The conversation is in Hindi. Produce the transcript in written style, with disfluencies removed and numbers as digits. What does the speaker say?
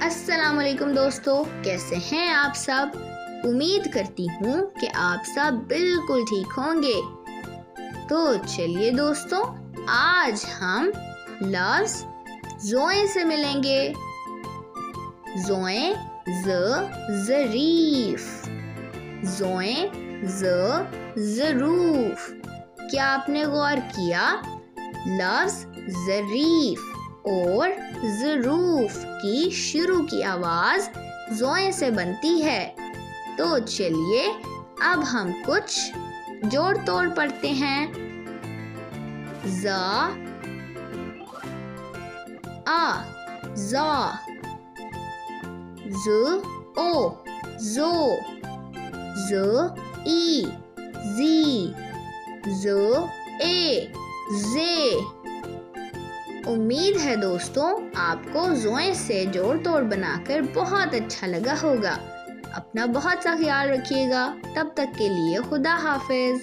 अस्सलामुअलैकुम दोस्तों, कैसे हैं आप सब। उम्मीद करती हूँ कि आप सब बिल्कुल ठीक होंगे। तो चलिए दोस्तों, आज हम लफ्ज़ ज़ोए से मिलेंगे। ज़ोए ज़रीफ, ज़ोए ज़रूफ। क्या आपने गौर किया, लफ्ज़ ज़रीफ और ज़रूफ की शुरू की आवाज़ ज़ोए से बनती है। तो चलिए अब हम कुछ जोड़ तोड़ पढ़ते हैं। ज़ा आ ज़ा, ज़ ओ ज़ो, ज़ ई ज़ी, ज़ ए ज़े। उम्मीद है दोस्तों आपको ज़ोए से जोड़ तोड़ बनाकर बहुत अच्छा लगा होगा। अपना बहुत सा ख्याल रखिएगा। तब तक के लिए खुदा हाफिज।